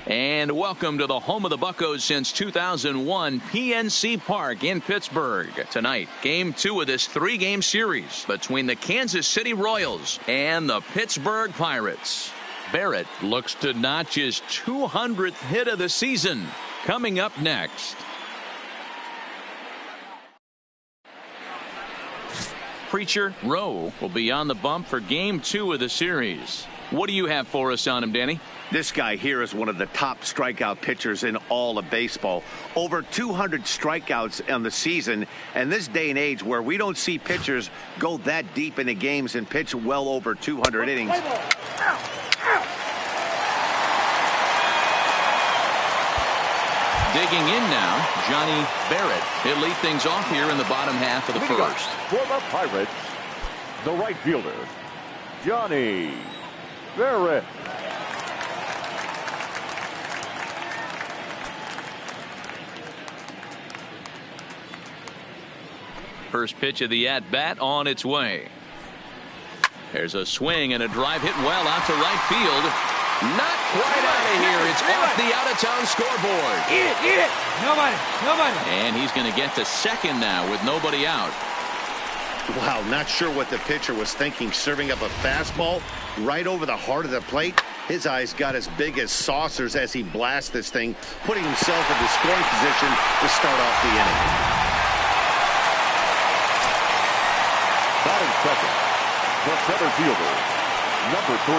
And welcome to the home of the Buccos since 2001, PNC Park in Pittsburgh. Tonight, game 2 of this 3-game series between the Kansas City Royals and the Pittsburgh Pirates. Barrett looks to notch his 200th hit of the season. Coming up next. Preacher Rowe will be on the bump for game 2 of the series. What do you have for us on him, Danny? This guy here is one of the top strikeout pitchers in all of baseball. Over 200 strikeouts on the season. And this day and age where we don't see pitchers go that deep into games and pitch well over 200 innings. Digging in now, Johnny Barrett. He'll lead things off here in the bottom half of the first. For the Pirates, the right fielder, Johnny Barrett. First pitch of the at-bat on its way. There's a swing and a drive hit well out to right field. Not quite out of here. It's off the out-of-town scoreboard. Eat it. Nobody. And he's going to get to second now with nobody out. Wow, not sure what the pitcher was thinking, serving up a fastball right over the heart of the plate. His eyes got as big as saucers as he blasts this thing, putting himself in the scoring position to start off the inning. Batting second, the center fielder, number 3.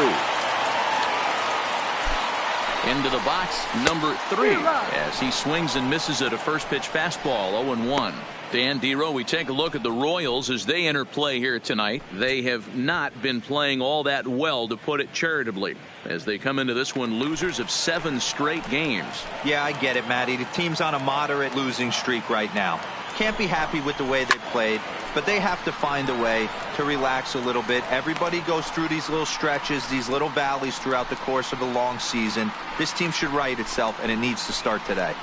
Into the box, number 3, as he swings and misses at a first pitch fastball, 0-1. Dan Dero, we take a look at the Royals as they enter play here tonight. They have not been playing all that well, to put it charitably, as they come into this one losers of 7 straight games. Yeah, I get it, Matty. The team's on a moderate losing streak right now. Can't be happy with the way they played, but they have to find a way to relax a little bit. Everybody goes through these little stretches, these little valleys throughout the course of a long season. This team should right itself, and it needs to start today.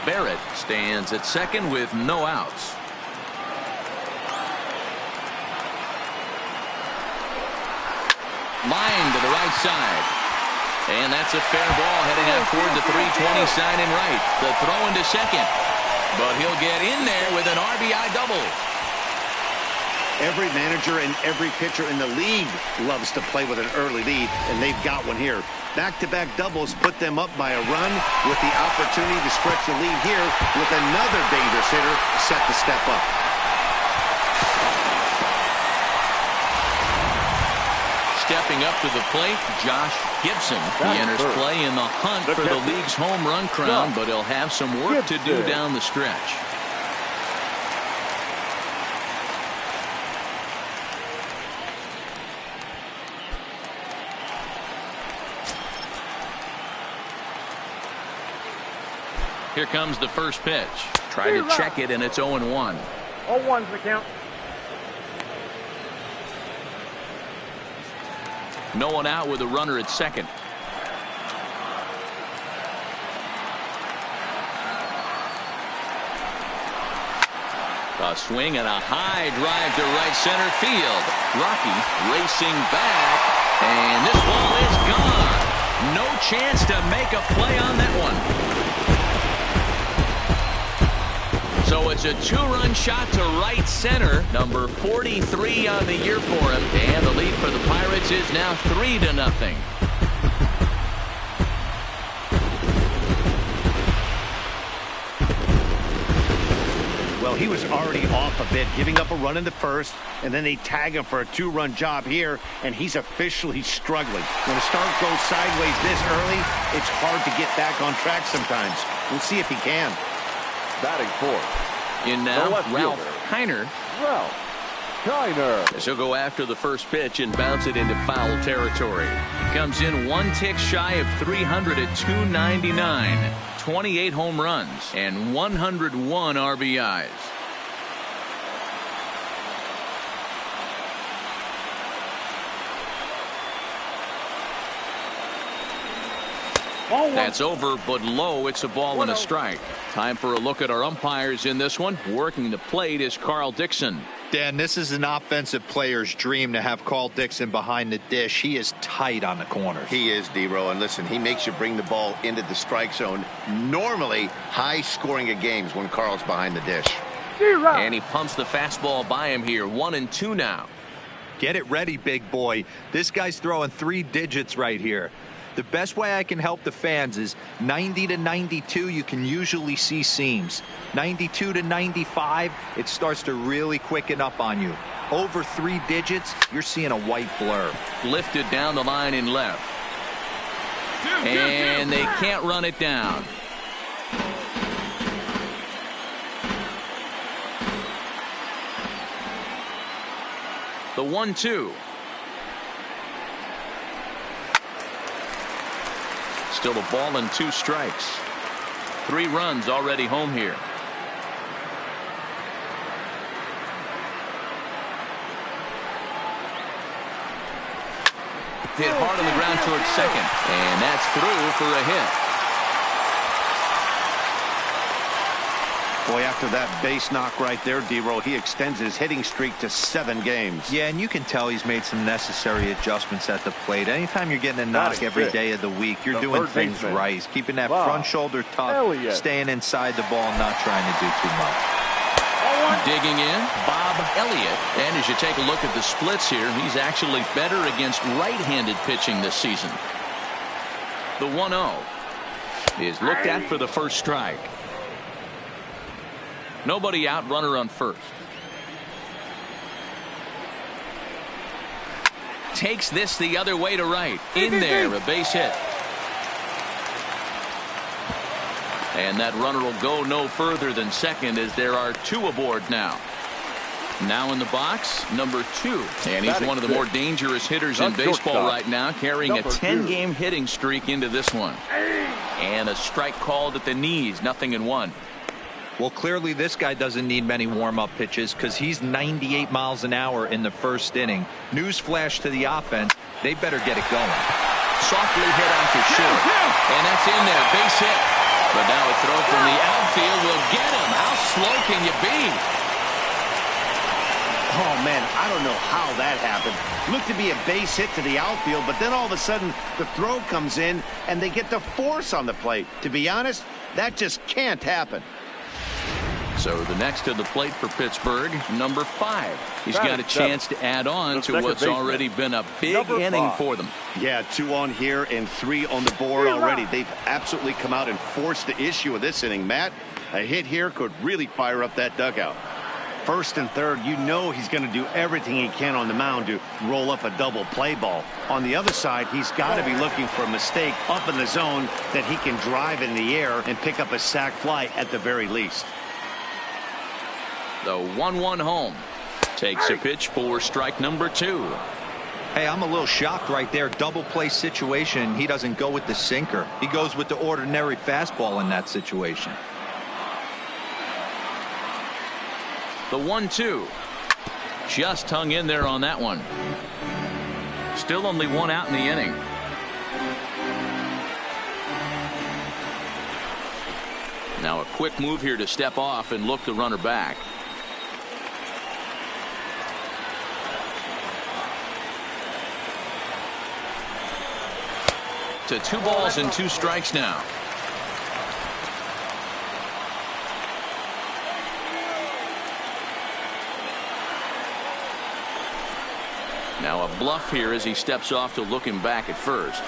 Barrett stands at second with no outs. Line to the right side. And that's a fair ball heading out toward the 320 sign in right. The throw into second. But he'll get in there with an RBI double. Every manager and every pitcher in the league loves to play with an early lead, and they've got one here. Back-to-back doubles put them up by a run, with the opportunity to stretch the lead here with another dangerous hitter set to step up. Stepping up to the plate, Josh Gibson. He enters play in the hunt for the league's home run crown, but he'll have some work to do down the stretch. Here comes the first pitch. Try to check it, and it's 0-1. 0-1's the count. No one out with a runner at second. A swing and a high drive to right center field. Rocky racing back, and this ball is gone. No chance to make a play on that one. So it's a 2-run shot to right center. Number 43 on the year for him. And the lead for the Pirates is now 3-0. Well, he was already off a bit, giving up a run in the first, and then they tag him for a 2-run job here, and he's officially struggling. When a start goes sideways this early, it's hard to get back on track sometimes. We'll see if he can. Batting fourth. In now, Ralph Kiner. As he'll go after the first pitch and bounce it into foul territory. He comes in 1 tick shy of 300 at 299. 28 home runs and 101 RBIs. That's over, but low. It's a ball and a strike. Time for a look at our umpires in this one. Working the plate is Carl Dixon. Dan, this is an offensive player's dream to have Carl Dixon behind the dish. He is tight on the corners. He is, D-Row, and listen, he makes you bring the ball into the strike zone. Normally, high scoring of games when Carl's behind the dish. And he pumps the fastball by him here. 1-2 now. Get it ready, big boy. This guy's throwing 3 digits right here. The best way I can help the fans is 90 to 92, you can usually see seams. 92 to 95, it starts to really quicken up on you. Over 3 digits, you're seeing a white blur. Lifted down the line in left. And they can't run it down. The 1-2. Still a ball and 2 strikes. 3 runs already home here. Hit hard on the ground towards second. And that's through for a hit. Boy, after that base knock right there, D-Row, he extends his hitting streak to 7 games. Yeah, and you can tell he's made some necessary adjustments at the plate. Anytime you're getting a knock every day of the week, you're doing things right. Keeping that front shoulder tough, staying inside the ball, not trying to do too much. Digging in, Bob Elliott. And as you take a look at the splits here, he's actually better against right-handed pitching this season. The 1-0 is looked at for the first strike. Nobody out, runner on first. Takes this the other way to right. In there, a base hit. And that runner will go no further than second as there are 2 aboard now. Now in the box, number 2. And he's one of the more dangerous hitters in baseball right now, carrying a 10-game hitting streak into this one. And a strike called at the knees, 0-1. Well, clearly this guy doesn't need many warm-up pitches because he's 98 miles an hour in the first inning. Newsflash to the offense, they better get it going. Softly hit out to short. And that's in there, base hit. But now a throw from the outfield will get him. How slow can you be? Oh, man, I don't know how that happened. Looked to be a base hit to the outfield, but then all of a sudden the throw comes in and they get the force on the plate. To be honest, that just can't happen. So the next to the plate for Pittsburgh, number 5. He's got a chance to add on to what's already been a big inning for them. Yeah, 2 on here and 3 on the board already. They've absolutely come out and forced the issue of this inning. Matt, a hit here could really fire up that dugout. First and third, you know he's going to do everything he can on the mound to roll up a double play ball. On the other side, he's got to be looking for a mistake up in the zone that he can drive in the air and pick up a sac fly at the very least. The 1-1 home. Takes a pitch for strike number 2. Hey, I'm a little shocked right there. Double play situation. He doesn't go with the sinker. He goes with the ordinary fastball in that situation. The 1-2. Just hung in there on that one. Still only 1 out in the inning. Now a quick move here to step off and look the runner back. To 2 balls and 2 strikes now. Now a bluff here as he steps off to look him back at first.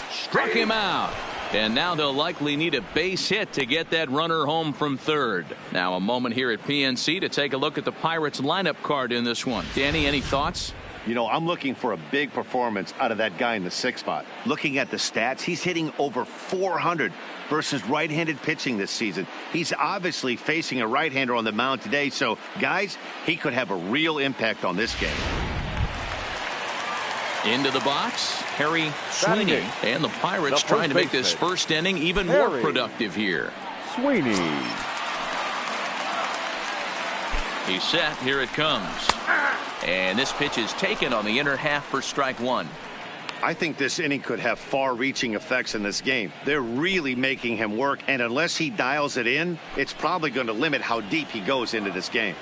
Struck him out. And now they'll likely need a base hit to get that runner home from third. Now a moment here at PNC to take a look at the Pirates lineup card in this one. Danny, any thoughts? You know, I'm looking for a big performance out of that guy in the 6th spot. Looking at the stats, he's hitting over 400 versus right-handed pitching this season. He's obviously facing a right-hander on the mound today. So, guys, he could have a real impact on this game. Into the box, Harry Sweeney. And the Pirates trying to make this first inning even more productive here. Sweeney. He's set. Here it comes. And this pitch is taken on the inner half for strike 1. I think this inning could have far-reaching effects in this game. They're really making him work, and unless he dials it in, it's probably going to limit how deep he goes into this game.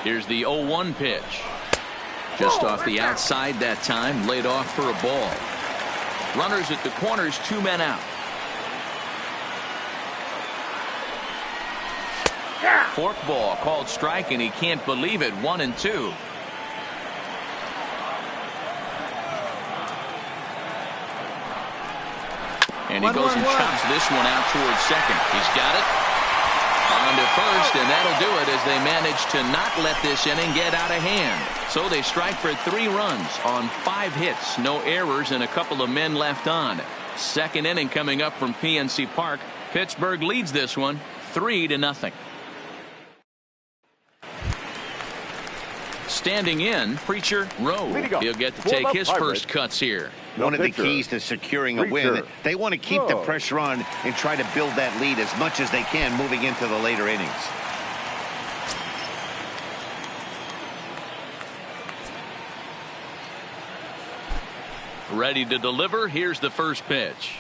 Here's the 0-1 pitch. Just off the outside that time, laid off for a ball. Runners at the corners, 2 men out. Forkball called strike, and he can't believe it. 1-2. And he goes and chops this one out towards second. He's got it. On to first, and that'll do it as they manage to not let this inning get out of hand. So they strike for 3 runs on 5 hits, no errors, and a couple of men left on. Second inning coming up from PNC Park. Pittsburgh leads this one 3-0. Standing in, Preacher Rowe. He'll get to take his first cuts here. One of the keys to securing a win, they want to keep the pressure on and try to build that lead as much as they can moving into the later innings. Ready to deliver. Here's the first pitch.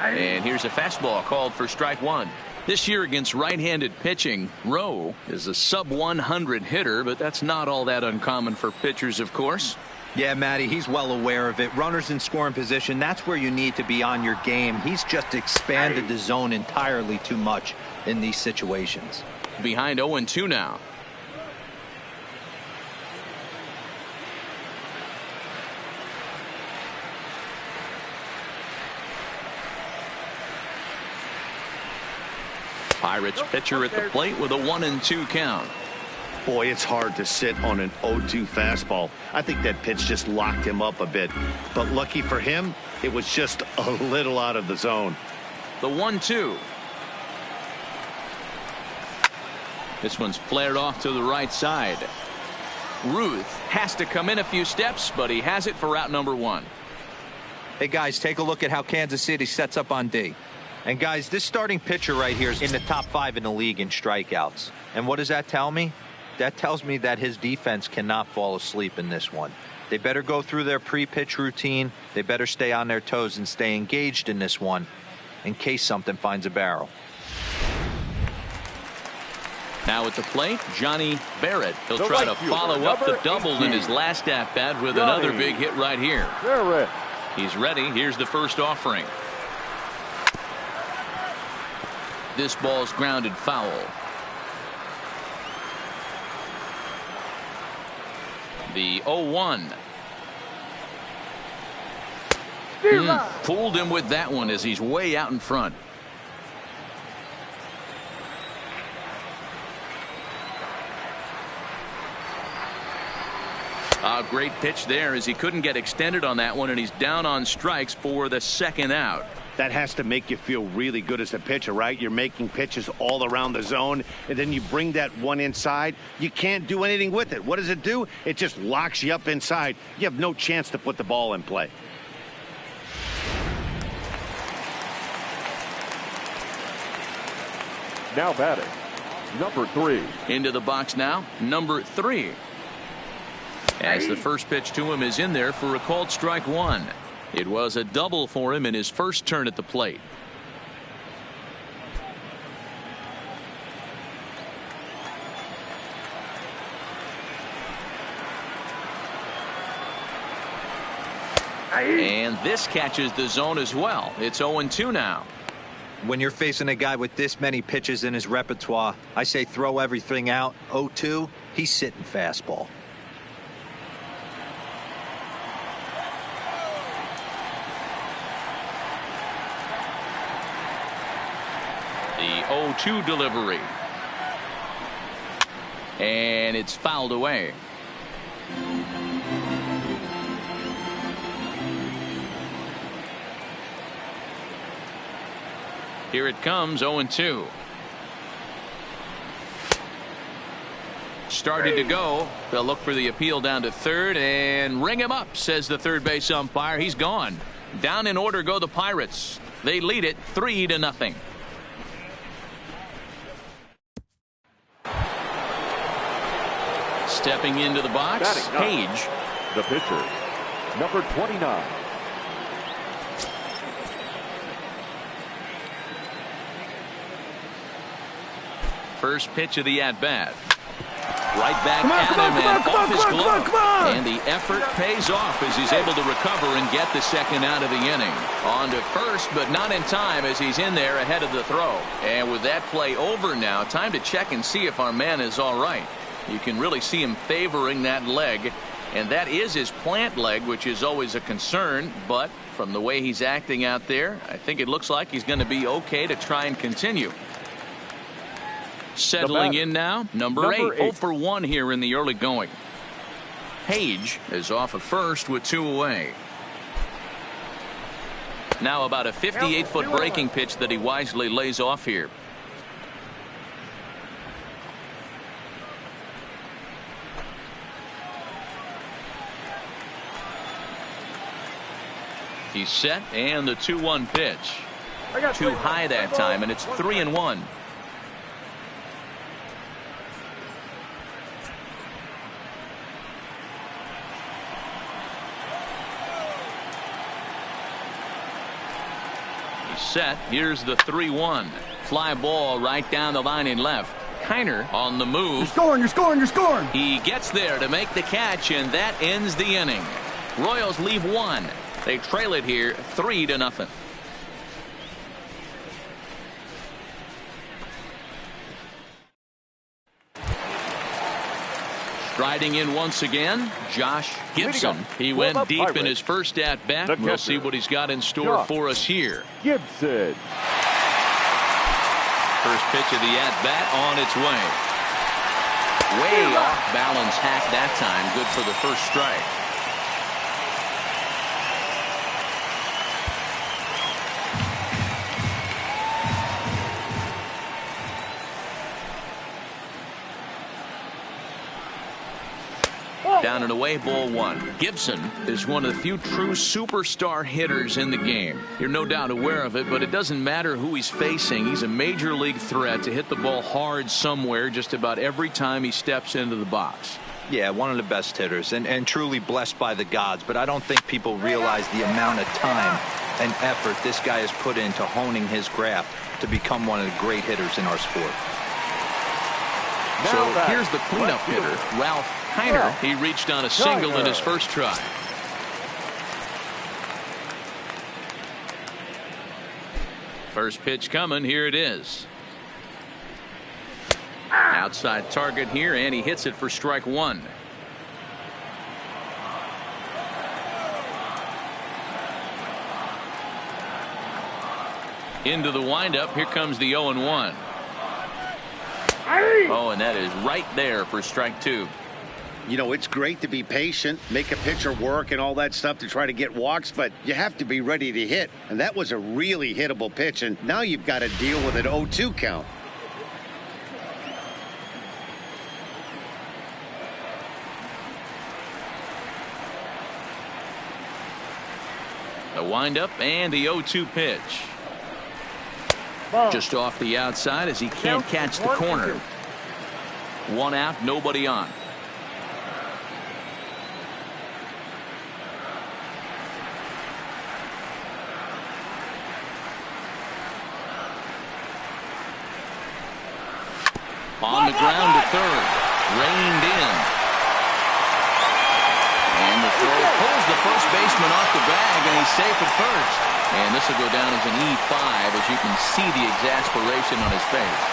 And here's a fastball called for strike 1. This year against right-handed pitching, Rowe is a sub-100 hitter, but that's not all that uncommon for pitchers, of course. Yeah, Matty, he's well aware of it. Runners in scoring position, that's where you need to be on your game. He's just expanded the zone entirely too much in these situations. Behind 0-2 now. Pirates pitcher at the plate with a 1-2 count. Boy, it's hard to sit on an 0-2 fastball. I think that pitch just locked him up a bit. But lucky for him, it was just a little out of the zone. The 1-2. This one's flared off to the right side. Ruth has to come in a few steps, but he has it for out number 1. Hey, guys, take a look at how Kansas City sets up on D. And, guys, this starting pitcher right here is in the top 5 in the league in strikeouts. And what does that tell me? That tells me that his defense cannot fall asleep in this one. They better go through their pre-pitch routine. They better stay on their toes and stay engaged in this one in case something finds a barrel. Now at the plate, Johnny Barrett. He'll try to follow up the double in his last at-bat with another big hit right here. He's ready. Here's the first offering. This ball's grounded foul. The 0-1. Fooled him with that one as he's way out in front. A great pitch there as he couldn't get extended on that one, and he's down on strikes for the second out. That has to make you feel really good as a pitcher, right? You're making pitches all around the zone, and then you bring that one inside. You can't do anything with it. What does it do? It just locks you up inside. You have no chance to put the ball in play. Now batting, number 3. Into the box now, number 3. As the first pitch to him is in there for a called strike 1. It was a double for him in his first turn at the plate. And this catches the zone as well. It's 0-2 now. When you're facing a guy with this many pitches in his repertoire, I say throw everything out. 0-2, he's sitting fastball. The 0-2 delivery. And it's fouled away. Here it comes, 0-2. Started to go. They'll look for the appeal down to third and ring him up, says the third base umpire. He's gone. Down in order go the Pirates. They lead it 3-0. Stepping into the box, Paige. The pitcher, number 29. First pitch of the at-bat. Right back at him and off his glove. And the effort pays off as he's able to recover and get the second out of the inning. On to first, but not in time as he's in there ahead of the throw. And with that play over now, time to check and see if our man is all right. You can really see him favoring that leg. And that is his plant leg, which is always a concern. But from the way he's acting out there, I think it looks like he's going to be okay to try and continue. Settling in now, number 8. 0 for 1 here in the early going. Paige is off at first with 2 away. Now about a 58-foot breaking pitch that he wisely lays off here. He's set, and the 2-1 pitch. Too high that time, and it's 3-1. Set. Here's the 3-1. Fly ball right down the line in left. Kiner on the move. You're scoring. He gets there to make the catch, and that ends the inning. Royals leave 1. They trail it here 3-0. Striding in once again, Josh Gibson. He went deep in his first at bat. We'll see what he's got in store for us here. Gibson. First pitch of the at bat on its way. Way off balance hack that time. Good for the first strike. Down and away, ball 1. Gibson is one of the few true superstar hitters in the game. You're no doubt aware of it, but it doesn't matter who he's facing. He's a major league threat to hit the ball hard somewhere just about every time he steps into the box. Yeah, one of the best hitters and truly blessed by the gods, but I don't think people realize the amount of time and effort this guy has put into honing his craft to become one of the great hitters in our sport. So here's the cleanup hitter, Ralph Kiner. He reached on a single in his first try. First pitch coming. Here it is. Outside target here, and he hits it for strike 1. Into the windup. Here comes the 0-1. Oh, and that is right there for strike 2. You know, it's great to be patient, make a pitcher work and all that stuff to try to get walks, but you have to be ready to hit. And that was a really hittable pitch, and now you've got to deal with an 0-2 count. The windup and the 0-2 pitch. Just off the outside as he can't catch the corner. 1 out, nobody on. On the ground to third. Reined in. And the throw pulls the first baseman off the bag, and he's safe at first. And this will go down as an E5 as you can see the exasperation on his face.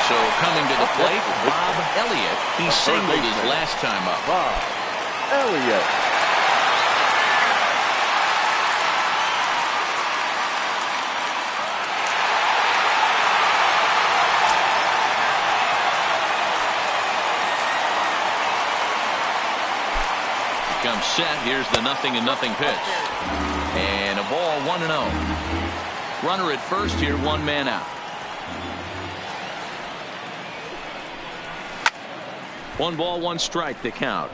So coming to the plate, Bob Elliott. He singled his last time up. Bob Elliott. Comes set. Here's the 0-0 pitch. And a ball 1-0. Runner at first here, 1 man out. 1 ball, 1 strike to count.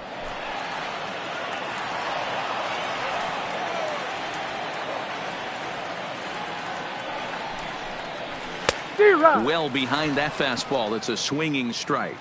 Well behind that fastball. It's a swinging strike.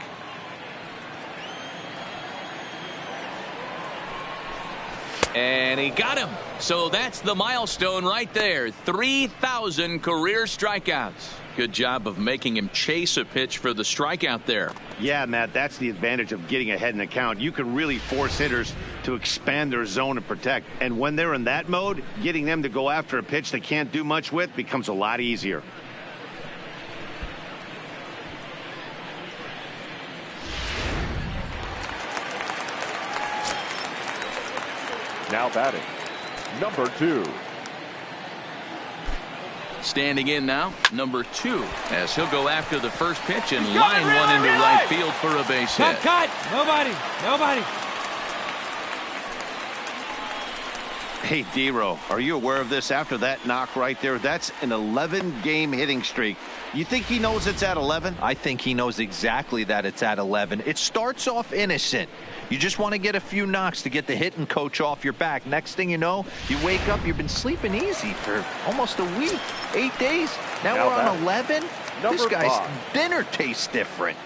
And he got him. So that's the milestone right there. 3,000 career strikeouts. Good job of making him chase a pitch for the strikeout there. Yeah, Matt, that's the advantage of getting ahead in the count. You can really force hitters to expand their zone and protect. And when they're in that mode, getting them to go after a pitch they can't do much with becomes a lot easier. Now batting, number 2. Standing in now, number 2, as he'll go after the first pitch and line one into right field for a base hit. Cut! Nobody! Hey, D-Row, are you aware of this? After that knock right there, that's an 11-game hitting streak. You think he knows it's at 11? I think he knows exactly that it's at 11. It starts off innocent. You just want to get a few knocks to get the hitting coach off your back. Next thing you know, you wake up, you've been sleeping easy for almost a week, 8 days. Now we're on 11? This guy's 5. dinner tastes different.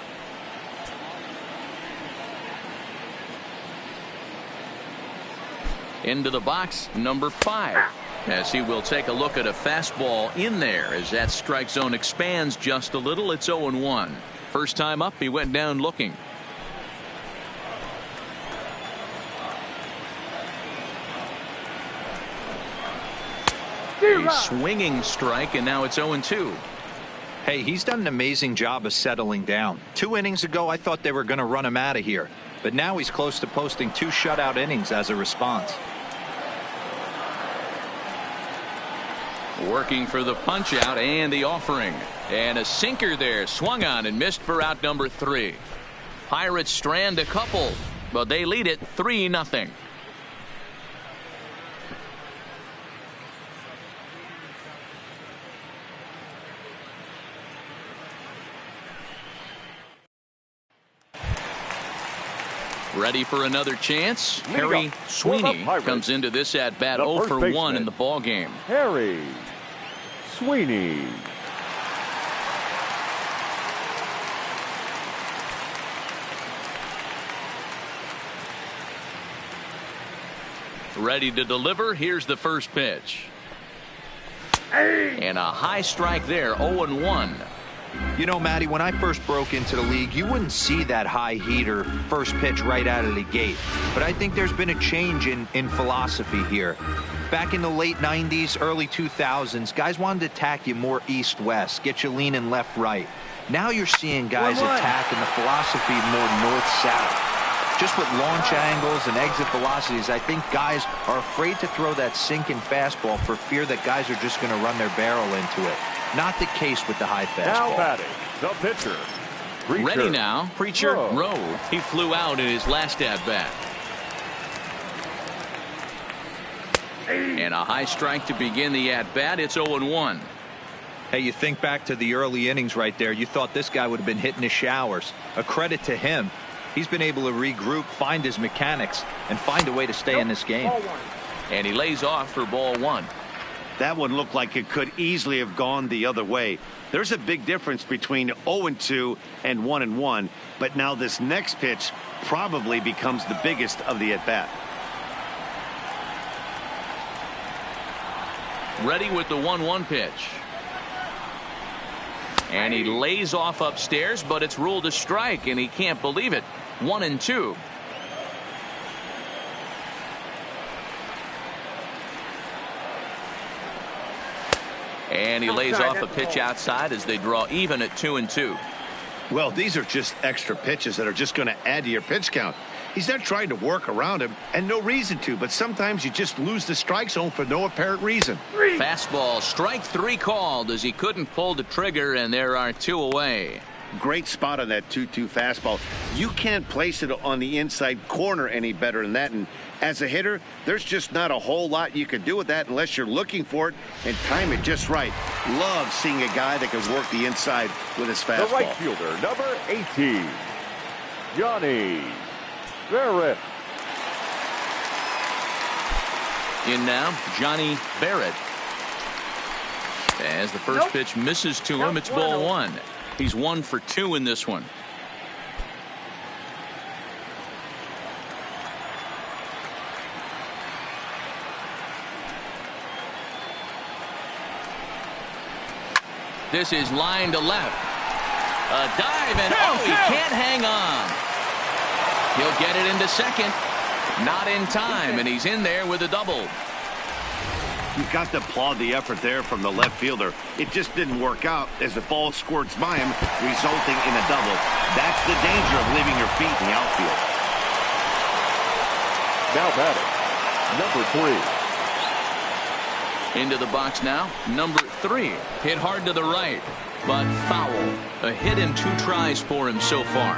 Into the box, number 5, as he will take a look at a fastball in there as that strike zone expands just a little. It's 0-1. First time up, he went down looking. A swinging strike, and now it's 0-2. Hey, he's done an amazing job of settling down. 2 innings ago, I thought they were going to run him out of here. But now he's close to posting 2 shutout innings as a response. Working for the punch out and the offering. And a sinker there, swung on and missed for out number 3. Pirates strand a couple, but they lead it 3-0. Ready for another chance? Harry Sweeney comes into this at bat 0 for 1 in the ball game. Harry Sweeney. Ready to deliver. Here's the first pitch. And a high strike there, 0-1. You know, Matty, when I first broke into the league, you wouldn't see that high heater first pitch right out of the gate. But I think there's been a change in philosophy here. Back in the late 90s, early 2000s, guys wanted to attack you more east-west, get you leaning left-right. Now you're seeing guys attacking the philosophy more north-south. Just with launch angles and exit velocities, I think guys are afraid to throw that sinking fastball for fear that guys are just going to run their barrel into it. Not the case with the high fastball. Now batting, the pitcher. Ready now, Preacher Rowe. He flew out in his last at-bat. And a high strike to begin the at-bat. It's 0-1. Hey, you think back to the early innings right there. You thought this guy would have been hitting his showers. A credit to him. He's been able to regroup, find his mechanics, and find a way to stay in this game. And he lays off for ball 1. That one looked like it could easily have gone the other way. There's a big difference between 0-2 and 1-1, but now this next pitch probably becomes the biggest of the at-bat. Ready with the 1-1 pitch. And he lays off upstairs, but it's ruled a strike, and he can't believe it. 1-2. And he lays off a pitch outside as they draw even at 2-2. Well, these are just extra pitches that are just going to add to your pitch count. He's not trying to work around him, and no reason to, but sometimes you just lose the strike zone for no apparent reason. Fastball, strike 3 called as he couldn't pull the trigger, and there are 2 away. Great spot on that 2-2 fastball. You can't place it on the inside corner any better than that. And as a hitter, there's just not a whole lot you can do with that unless you're looking for it and time it just right. Love seeing a guy that can work the inside with his fastball. The right fielder, number 18, Johnny Barrett. In now, Johnny Barrett. As the first pitch misses to him, it's ball 1. He's 1 for 2 in this one. This is line to left. A dive, and he can't hang on. He'll get it into second. Not in time, and he's in there with a double. You've got to applaud the effort there from the left fielder. It just didn't work out as the ball squirts by him, resulting in a double. That's the danger of leaving your feet in the outfield. Now batting, number 3. Into the box now, number 3. Hit hard to the right, but foul. A hit in 2 tries for him so far.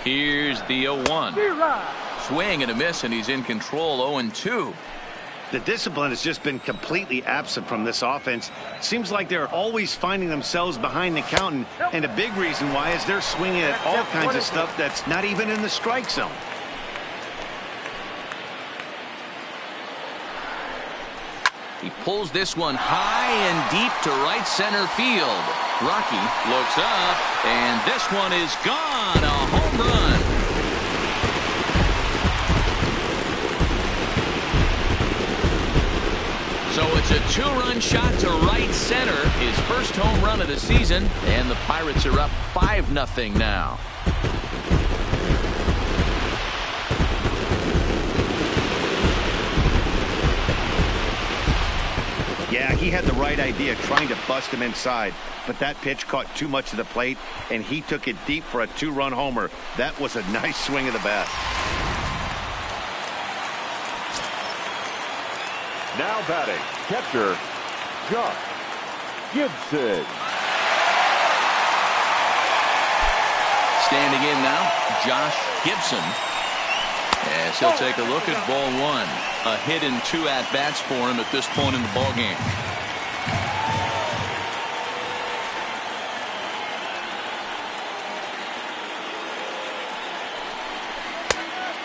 Here's the 0-1. Swing and a miss, and he's in control. 0-2. The discipline has just been completely absent from this offense. Seems like they're always finding themselves behind the count, and a big reason why is they're swinging at all kinds of stuff that's not even in the strike zone. He pulls this one high and deep to right center field. Rocky looks up, and this one is gone. A home run. So it's a 2-run shot to right center. His first home run of the season, and the Pirates are up 5-0 now. Yeah, he had the right idea trying to bust him inside, but that pitch caught too much of the plate, and he took it deep for a 2-run homer. That was a nice swing of the bat. Now batting, catcher, Josh Gibson. Standing in now, Josh Gibson. As he'll take a look at ball 1. A hit in 2 at-bats for him at this point in the ballgame.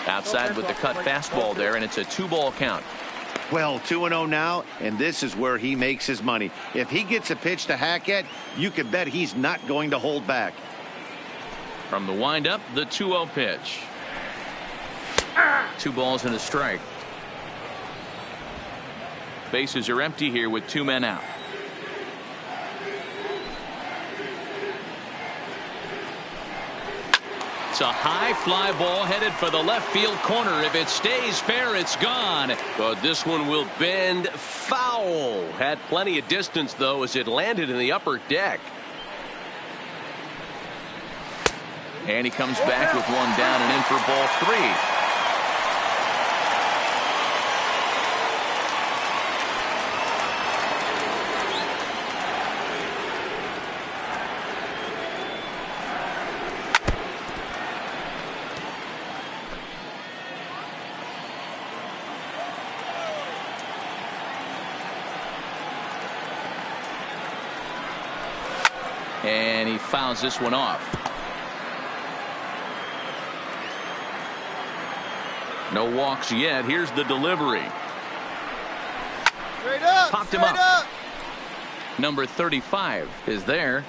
Outside with the cut fastball there, and it's a 2-ball count. Well, 2-0 now, and this is where he makes his money. If he gets a pitch to hack at, you can bet he's not going to hold back. From the windup, the 2-0 pitch. 2 balls and a strike. Bases are empty here with 2 men out. It's a high fly ball headed for the left field corner. If it stays fair, it's gone. But this one will bend foul. Had plenty of distance, though, as it landed in the upper deck. And he comes back with one down and in for ball 3. And he fouls this one off. No walks yet. Here's the delivery. Straight up, popped him up. Number 35 is there.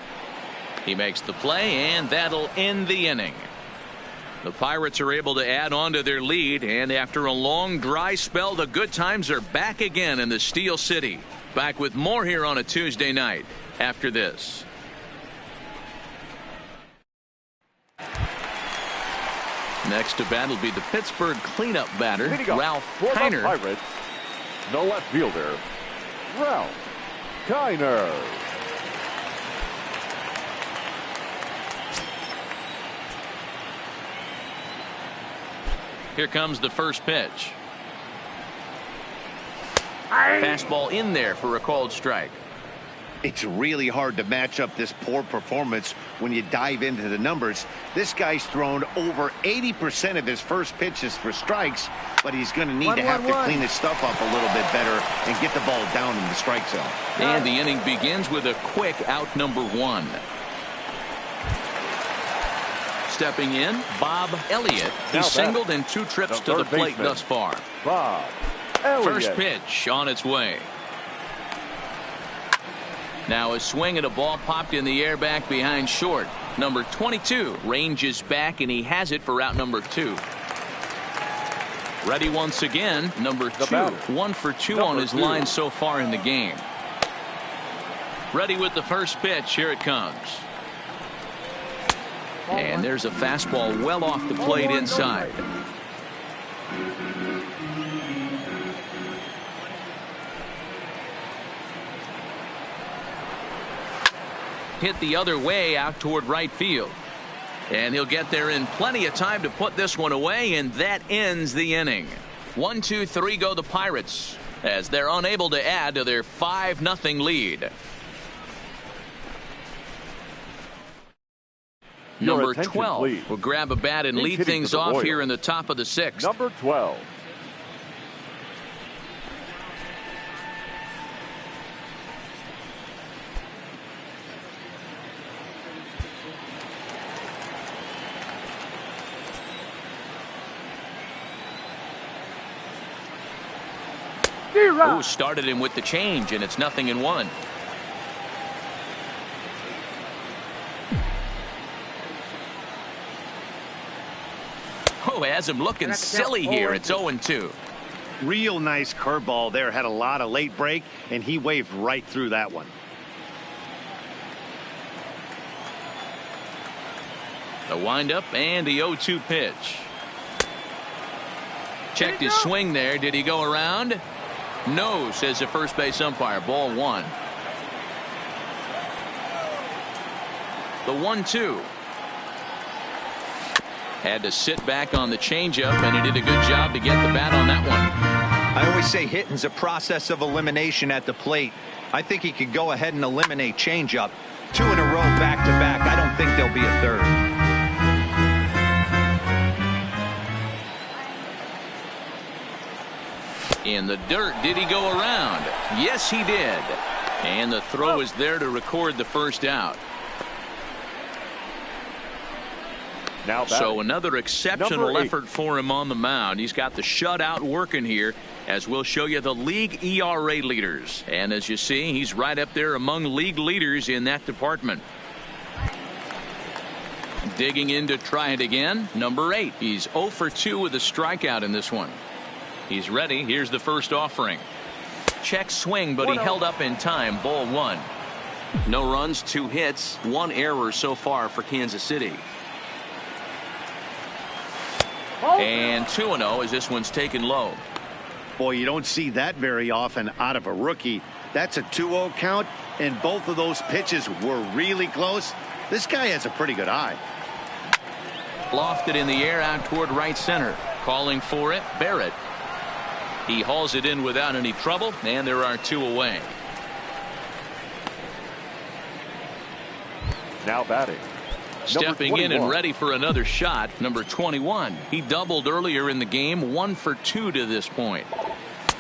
He makes the play, and that'll end the inning. The Pirates are able to add on to their lead, and after a long dry spell, the good times are back again in the Steel City. Back with more here on a Tuesday night after this. Next to bat will be the Pittsburgh cleanup batter, Ralph Kiner. Pirates, the left fielder, Ralph Kiner. Here comes the first pitch. Fastball in there for a called strike. It's really hard to match up this poor performance when you dive into the numbers. This guy's thrown over 80% of his first pitches for strikes, but he's going to need to have to clean his stuff up a little bit better and get the ball down in the strike zone. And the inning begins with a quick out number 1. Stepping in, Bob Elliott. He's singled in 2 trips to the plate thus far. Bob Elliott. First pitch on its way. Now a swing and a ball popped in the air back behind short. Number 22 ranges back, and he has it for out number 2. Ready once again, number 2. 1 for 2 on his line so far in the game. Ready with the first pitch. Here it comes. And there's a fastball well off the plate inside. Hit the other way out toward right field. And he'll get there in plenty of time to put this one away, and that ends the inning. 1, 2, 3 go the Pirates as they're unable to add to their 5-0 lead. Number 12 will grab a bat and lead things off here in the top of the 6th. Number 12. Who started him with the change, and it's 0-1. Oh, has him looking silly here. It's 0-2. Real nice curveball there. Had a lot of late break, and he waved right through that one. The windup and the 0-2 pitch. Checked his swing there. Did he go around? No, says the first base umpire. Ball 1. The 1-2. Had to sit back on the changeup, and he did a good job to get the bat on that one. I always say hitting's a process of elimination at the plate. I think he could go ahead and eliminate changeup. 2 in a row back to back. I don't think there'll be a third. In the dirt, did he go around? Yes, he did. And the throw is there to record the first out. So another exceptional effort for him on the mound. He's got the shutout working here, as we'll show you the league ERA leaders. And as you see, he's right up there among league leaders in that department. Digging in to try it again. Number 8. He's 0 for 2 with a strikeout in this one. He's ready. Here's the first offering. Check swing, but he held up in time. Ball 1. No runs, 2 hits, 1 error so far for Kansas City. And 2-0 as this one's taken low. Boy, you don't see that very often out of a rookie. That's a 2-0 count, and both of those pitches were really close. This guy has a pretty good eye. Lofted in the air out toward right center. Calling for it, Barrett. He hauls it in without any trouble, and there are 2 away. Now batting. Stepping in and ready for another shot, number 21. He doubled earlier in the game, 1 for 2 to this point.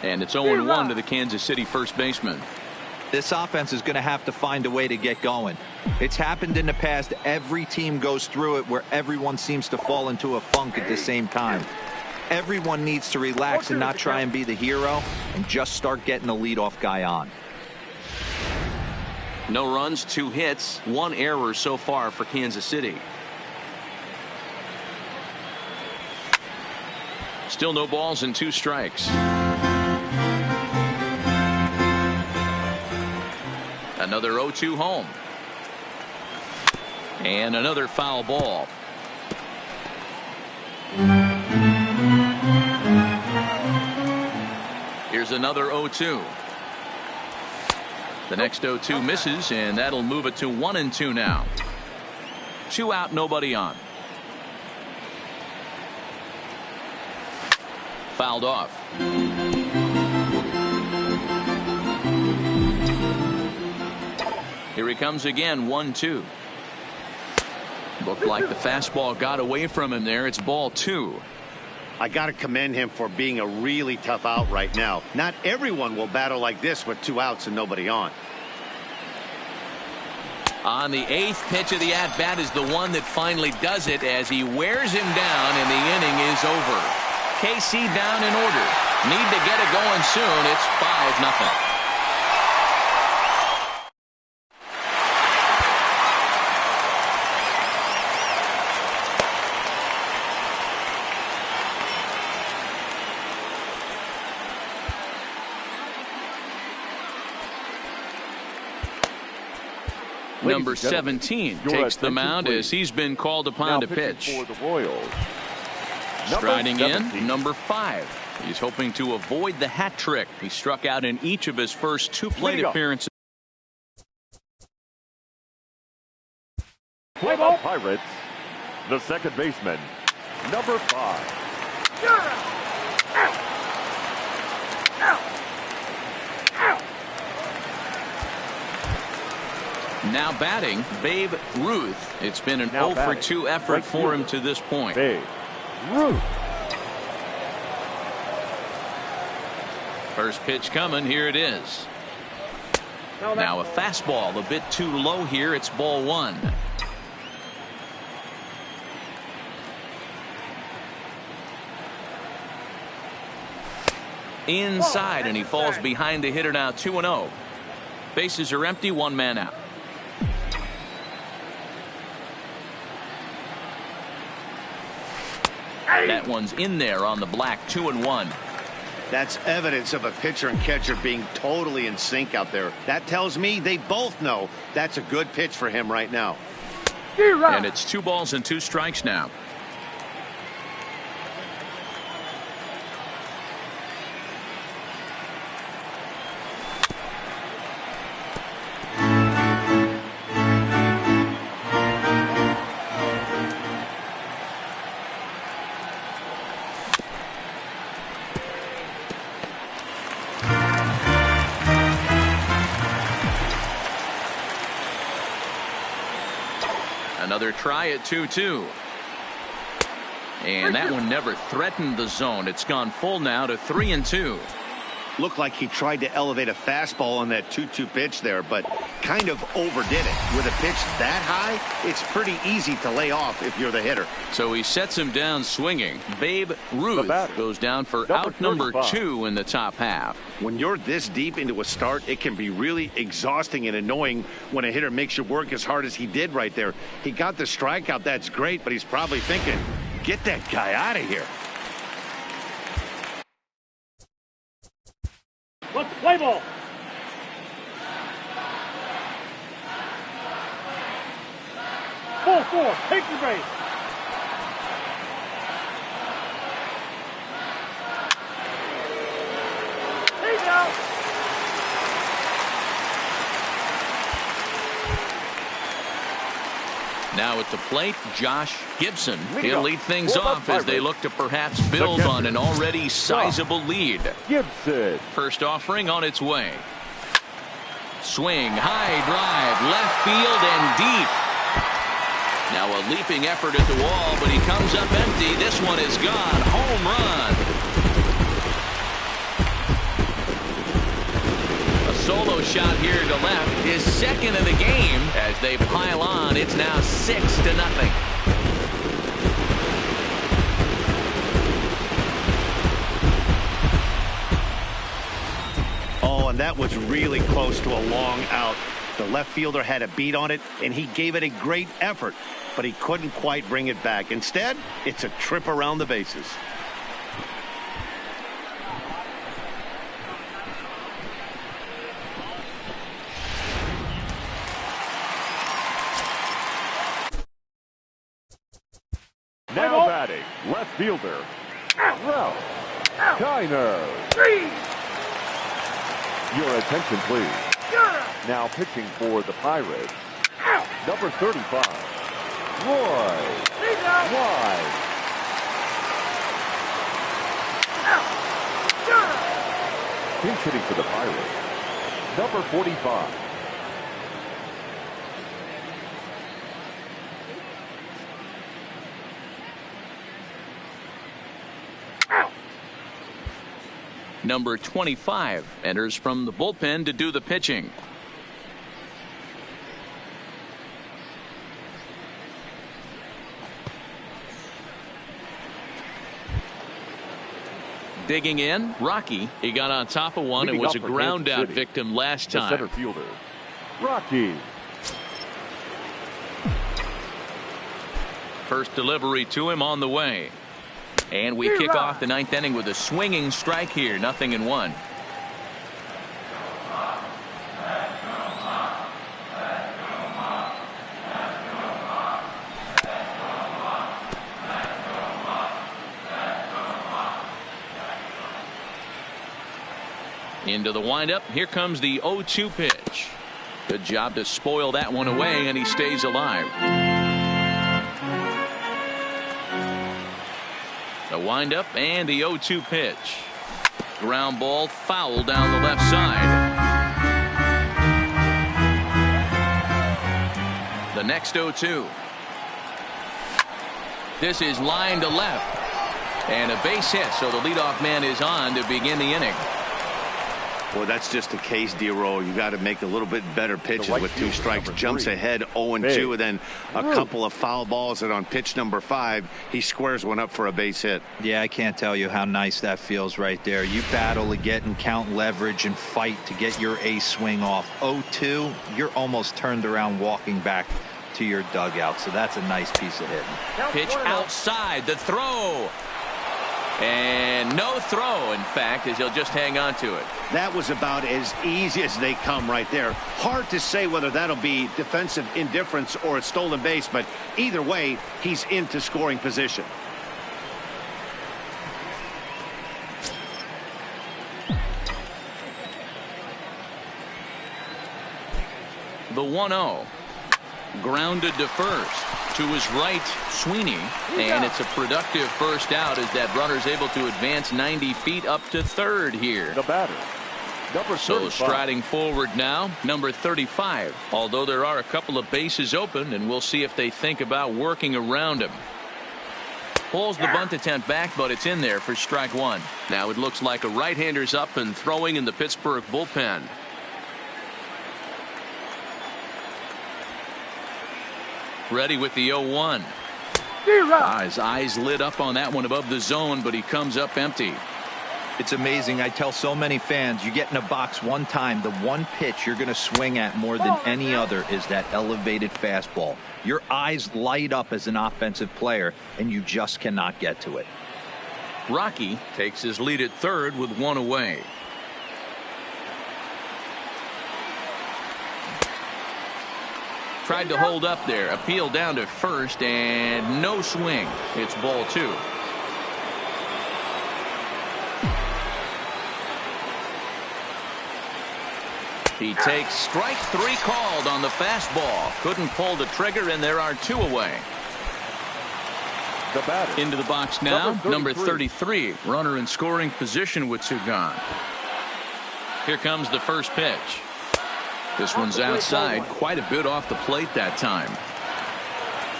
And it's 0-1 to the Kansas City first baseman. This offense is going to have to find a way to get going. It's happened in the past. Every team goes through it where everyone seems to fall into a funk at the same time. Everyone needs to relax and not try and be the hero and just start getting the leadoff guy on. No runs, 2 hits, 1 error so far for Kansas City. Still no balls and 2 strikes. Another 0-2 home. And another foul ball. Here's another 0-2. The next 0-2 misses, and that'll move it to 1-2 now. 2 out, nobody on. Fouled off. Here he comes again, 1-2. Looked like the fastball got away from him there. It's ball 2. I got to commend him for being a really tough out right now. Not everyone will battle like this with 2 outs and nobody on. On the 8th pitch of the at-bat is the one that finally does it as he wears him down, and the inning is over. KC down in order. Need to get it going soon. It's 5-0. Number 17 takes the mound as he's been called upon to pitch. For the Royals. Striding in, number 5. He's hoping to avoid the hat trick. He struck out in each of his first 2 plate appearances. For the Pirates, the second baseman, number 5. Now batting, Babe Ruth. It's been an 0 for 2 effort for him to this point. Babe Ruth. First pitch coming. Here it is. Now a fastball a bit too low here. It's ball 1. Inside, and he falls behind the hitter now. 2-0. Bases are empty. 1 man out. That one's in there on the black. 2-1. That's evidence of a pitcher and catcher being totally in sync out there. That tells me they both know that's a good pitch for him right now. And it's 2 balls and 2 strikes now. Another try at 2-2. And that one never threatened the zone. It's gone full now to 3-2. Looked like he tried to elevate a fastball on that 2-2 pitch there, but kind of overdid it. With a pitch that high, it's pretty easy to lay off if you're the hitter. So he sets him down swinging. Babe Ruth goes down for out number 2 in the top half. When you're this deep into a start, it can be really exhausting and annoying when a hitter makes you work as hard as he did right there. He got the strikeout. That's great, but he's probably thinking, get that guy out of here. Let's play ball. Full 4. Take your base. He's out. Now at the plate, Josh Gibson. He'll lead things off as they look to perhaps build on an already sizable lead. Gibson. First offering on its way. Swing, high drive, left field and deep. Now a leaping effort at the wall, but he comes up empty. This one is gone. Home run. Solo shot here to left, his second of the game. As they pile on, it's now 6-0. Oh, and that was really close to a long out. The left fielder had a beat on it, and he gave it a great effort, but he couldn't quite bring it back. Instead, it's a trip around the bases. Now batting, left fielder, Ralph Kiner. Your attention, please. Now pitching for the Pirates, number 35, Roy Wide. Pinch hitting for the Pirates, number 45. Number 25 enters from the bullpen to do the pitching. Digging in, Rocky. He got on top of one. It was a ground out victim last time. The center fielder, Rocky. First delivery to him on the way. And we kick off the 9th inning with a swinging strike here. 0-1. Into the windup. Here comes the 0-2 pitch. Good job to spoil that one away, and he stays alive. The windup and the 0-2 pitch. Ground ball foul down the left side. The next 0-2. This is line to left. And a base hit, so the leadoff man is on to begin the inning. Well, that's just the case, D-Roll. You got to make a little bit better pitches with 2 strikes. Jumps ahead 0-2, and then a couple of foul balls, and on pitch number 5, he squares one up for a base hit. Yeah, I can't tell you how nice that feels right there. You battle to get and count leverage and fight to get your ace swing off. 0-2, you're almost turned around walking back to your dugout, so that's a nice piece of hitting. Pitch outside, the throw. And no throw, in fact, as he'll just hang on to it. That was about as easy as they come right there. Hard to say whether that'll be defensive indifference or a stolen base, but either way, he's into scoring position. The 1-0. Grounded to first. To his right, Sweeney, and it's a productive first out as that runner's able to advance 90 feet up to third here. The batter, number 35. So striding forward now, number 35. Although there are a couple of bases open, and we'll see if they think about working around him. Pulls the bunt attempt back, but it's in there for strike 1. Now it looks like a right-hander's up and throwing in the Pittsburgh bullpen. Ready with the 0-1. His eyes lit up on that one above the zone, but he comes up empty. It's amazing. I tell so many fans, you get in a box one time, the one pitch you're going to swing at more than any other is that elevated fastball. Your eyes light up as an offensive player, and you just cannot get to it. Rocky takes his lead at third with 1 away. Tried to hold up there. Appeal down to first, and no swing. It's ball 2. He takes strike 3 called on the fastball. Couldn't pull the trigger, and there are 2 away. The batter. Into the box now, number 33. Runner in scoring position with 2 gone. Here comes the first pitch. This one's outside, quite a bit off the plate that time.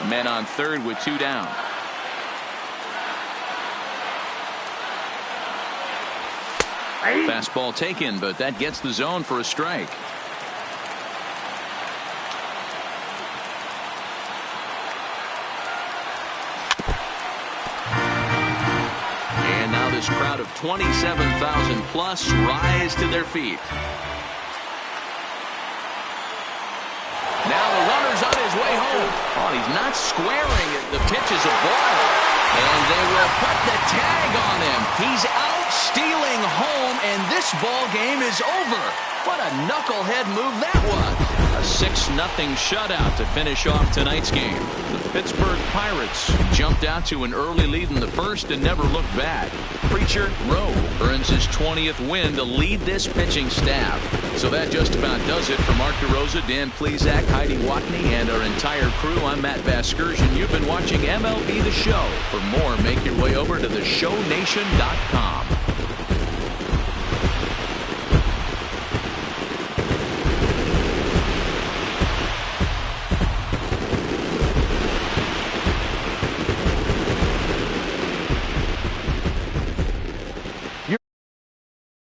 Men on third with 2 down. Fastball taken, but that gets the zone for a strike. And now this crowd of 27,000 plus rise to their feet. Now the runner's on his way home. Oh, he's not squaring it. The pitch is a ball. And they will put the tag on him. He's out stealing home, and this ball game is over. What a knucklehead move that was. A 6-0 shutout to finish off tonight's game. The Pittsburgh Pirates jumped out to an early lead in the first and never looked bad. Preacher Rowe earns his 20th win to lead this pitching staff. So that just about does it for Mark DeRosa, Dan Plesac, Heidi Watney, and our entire crew. I'm Matt Vasgersian. You've been watching MLB The Show. For more, make your way over to theshownation.com.